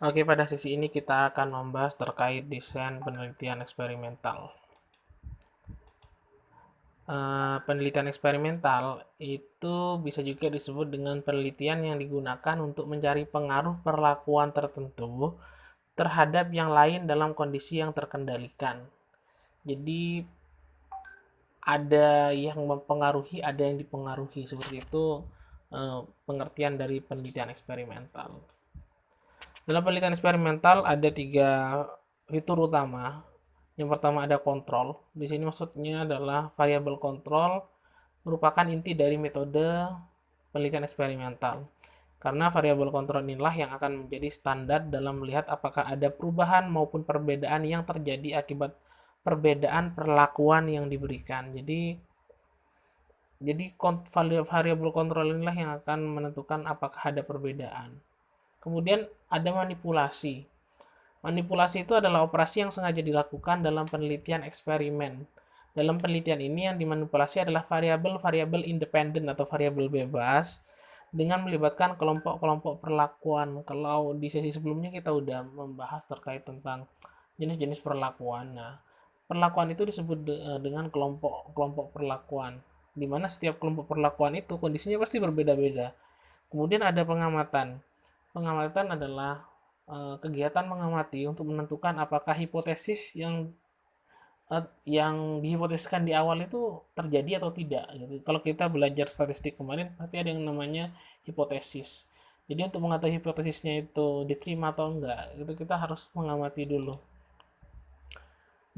Oke, pada sesi ini kita akan membahas terkait desain penelitian eksperimental. Penelitian eksperimental itu bisa juga disebut dengan penelitian yang digunakan untuk mencari pengaruh perlakuan tertentu terhadap yang lain dalam kondisi yang terkendalikan. Jadi ada yang mempengaruhi, ada yang dipengaruhi. Seperti itu pengertian dari penelitian eksperimental. Dalam penelitian eksperimental ada tiga fitur utama. Yang pertama ada kontrol. Di sini maksudnya adalah variabel kontrol merupakan inti dari metode penelitian eksperimental. Karena variabel kontrol inilah yang akan menjadi standar dalam melihat apakah ada perubahan maupun perbedaan yang terjadi akibat perbedaan perlakuan yang diberikan. Jadi variabel kontrol inilah yang akan menentukan apakah ada perbedaan. Kemudian ada manipulasi. Manipulasi itu adalah operasi yang sengaja dilakukan dalam penelitian eksperimen. Dalam penelitian ini yang dimanipulasi adalah variabel-variabel independen atau variabel bebas dengan melibatkan kelompok-kelompok perlakuan. Kalau di sesi sebelumnya kita udah membahas terkait tentang jenis-jenis perlakuan. Nah, perlakuan itu disebut dengan kelompok-kelompok perlakuan, di mana setiap kelompok perlakuan itu kondisinya pasti berbeda-beda. Kemudian ada pengamatan. Pengamatan adalah kegiatan mengamati untuk menentukan apakah hipotesis yang dihipotesiskan di awal itu terjadi atau tidak gitu. Kalau kita belajar statistik kemarin pasti ada yang namanya hipotesis. Jadi untuk mengetahui hipotesisnya itu diterima atau enggak, itu kita harus mengamati dulu.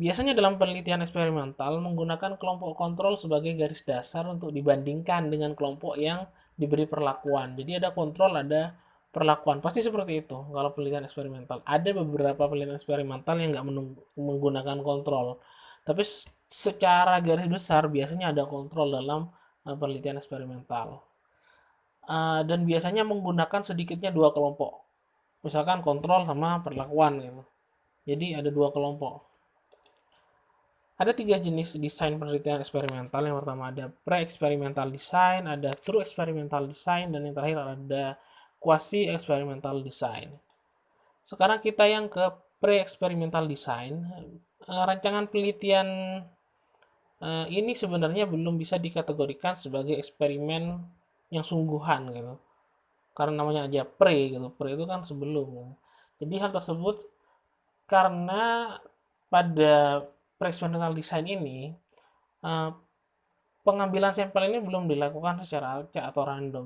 Biasanya dalam penelitian eksperimental menggunakan kelompok kontrol sebagai garis dasar untuk dibandingkan dengan kelompok yang diberi perlakuan. Jadi ada kontrol, ada perlakuan. Pasti seperti itu kalau penelitian eksperimental. Ada beberapa penelitian eksperimental yang nggak menggunakan kontrol. Tapi secara garis besar biasanya ada kontrol dalam penelitian eksperimental. Dan biasanya menggunakan sedikitnya dua kelompok. Misalkan kontrol sama perlakuan gitu. Jadi ada dua kelompok. Ada tiga jenis desain penelitian eksperimental. Yang pertama ada pre-experimental design, ada true experimental design, dan yang terakhir ada quasi-experimental design. Sekarang kita yang ke pre-experimental design. Rancangan penelitian ini sebenarnya belum bisa dikategorikan sebagai eksperimen yang sungguhan gitu. Karena namanya aja pre gitu. Pre itu kan sebelum. Jadi hal tersebut karena pada pre-experimental design ini eh, pengambilan sampel ini belum dilakukan secara acak atau random,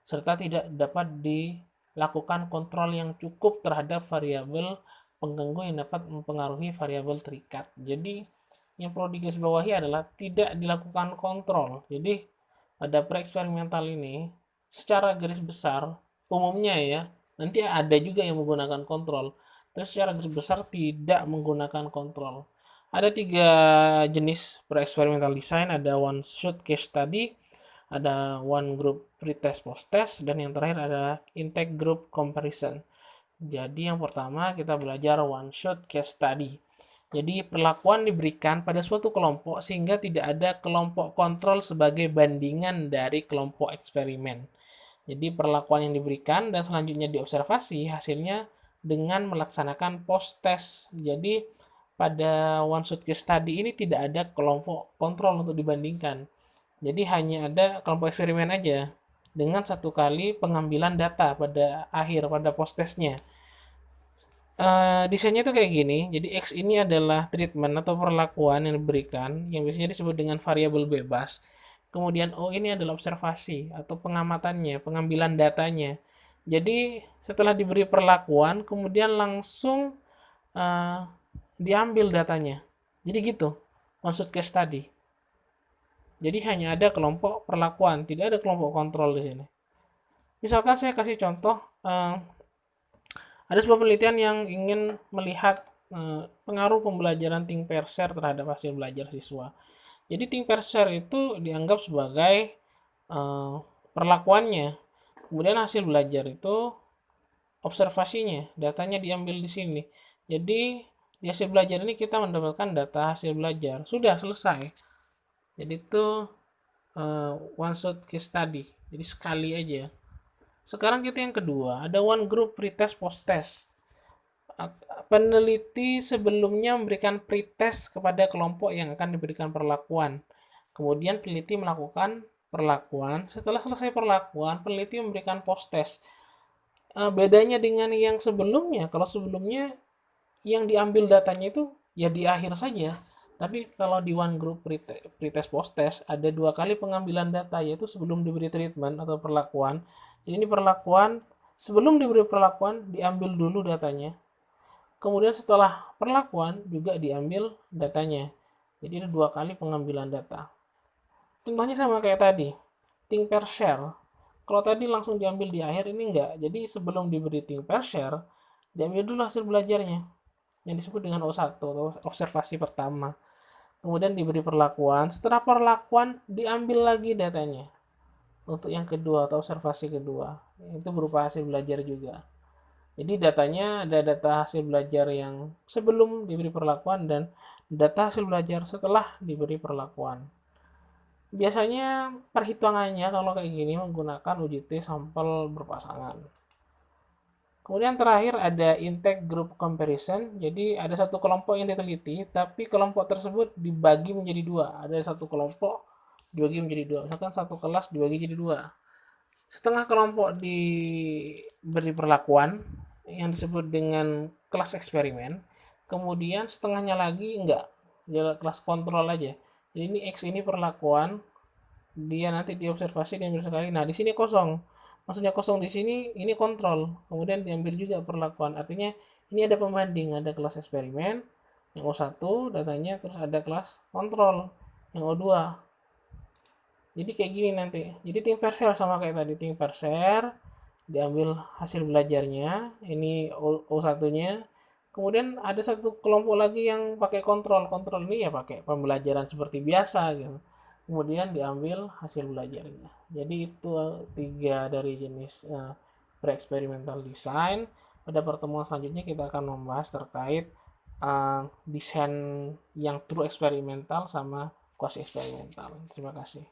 serta tidak dapat dilakukan kontrol yang cukup terhadap variabel pengganggu yang dapat mempengaruhi variabel terikat. Jadi, yang perlu digarisbawahi adalah tidak dilakukan kontrol. Jadi, pada pre-eksperimental ini, secara garis besar, umumnya ya, nanti ada juga yang menggunakan kontrol. Terus secara garis besar tidak menggunakan kontrol. Ada tiga jenis pre-experimental design, ada one shot case study, ada one group pretest post-test, dan yang terakhir ada intake group comparison. Jadi yang pertama kita belajar one shot case study. Jadi perlakuan diberikan pada suatu kelompok sehingga tidak ada kelompok kontrol sebagai bandingan dari kelompok eksperimen. Jadi perlakuan yang diberikan dan selanjutnya diobservasi hasilnya dengan melaksanakan post test. Jadi pada one shot case study ini tidak ada kelompok kontrol untuk dibandingkan. Jadi hanya ada kelompok eksperimen aja dengan satu kali pengambilan data pada akhir pada post testnya. Desainnya tuh kayak gini. Jadi X ini adalah treatment atau perlakuan yang diberikan yang biasanya disebut dengan variabel bebas. Kemudian O ini adalah observasi atau pengamatannya, pengambilan datanya. Jadi setelah diberi perlakuan, kemudian langsung uh, diambil datanya. Jadi gitu maksud case tadi. Jadi hanya ada kelompok perlakuan, tidak ada kelompok kontrol di sini. Misalkan saya kasih contoh, ada sebuah penelitian yang ingin melihat pengaruh pembelajaran think pair share terhadap hasil belajar siswa. Jadi think pair share itu dianggap sebagai perlakuannya. Kemudian hasil belajar itu observasinya, datanya diambil di sini. Jadi di hasil belajar ini kita mendapatkan data hasil belajar. Sudah selesai. Jadi itu one shot case study. Jadi sekali aja. Sekarang kita yang kedua, ada one group pretest post test. Peneliti sebelumnya memberikan pretest kepada kelompok yang akan diberikan perlakuan. Kemudian peneliti melakukan perlakuan. Setelah selesai perlakuan, peneliti memberikan post test. Bedanya dengan yang sebelumnya, kalau sebelumnya yang diambil datanya itu ya di akhir saja. Tapi kalau di one group pretest post test ada 2 kali pengambilan data, yaitu sebelum diberi treatment atau perlakuan. Jadi ini perlakuan, sebelum diberi perlakuan diambil dulu datanya. Kemudian setelah perlakuan juga diambil datanya. Jadi ada 2 kali pengambilan data. Contohnya sama kayak tadi, think per share. Kalau tadi langsung diambil di akhir, ini enggak. Jadi sebelum diberi think per share, diambil dulu hasil belajarnya yang disebut dengan O1 atau observasi pertama. Kemudian diberi perlakuan. Setelah perlakuan diambil lagi datanya untuk yang kedua atau observasi kedua. Itu berupa hasil belajar juga. Jadi datanya ada data hasil belajar yang sebelum diberi perlakuan dan data hasil belajar setelah diberi perlakuan. Biasanya perhitungannya kalau kayak gini menggunakan UJT sampel berpasangan. Kemudian terakhir ada intake group comparison. Jadi ada satu kelompok yang diteliti, tapi kelompok tersebut dibagi menjadi 2. Ada satu kelompok dibagi menjadi 2. Misalkan satu kelas dibagi jadi 2. Setengah kelompok diberi perlakuan yang disebut dengan kelas eksperimen. Kemudian setengahnya lagi enggak, dia kelas kontrol aja. Jadi ini X ini perlakuan, dia nanti diobservasi diambil sekali. Nah, di sini kosong. Maksudnya kosong di sini ini kontrol. Kemudian diambil juga perlakuan. Artinya ini ada pembanding, ada kelas eksperimen yang O1 datanya, terus ada kelas kontrol yang O2. Jadi kayak gini nanti. Jadi think per share sama kayak tadi, think per share diambil hasil belajarnya, ini O1-nya. Kemudian ada satu kelompok lagi yang pakai kontrol. Kontrol ini ya pakai pembelajaran seperti biasa gitu. Kemudian diambil hasil belajarnya. Jadi itu 3 dari jenis pre-experimental design. Pada pertemuan selanjutnya kita akan membahas terkait desain yang true eksperimental sama quasi eksperimental. Terima kasih.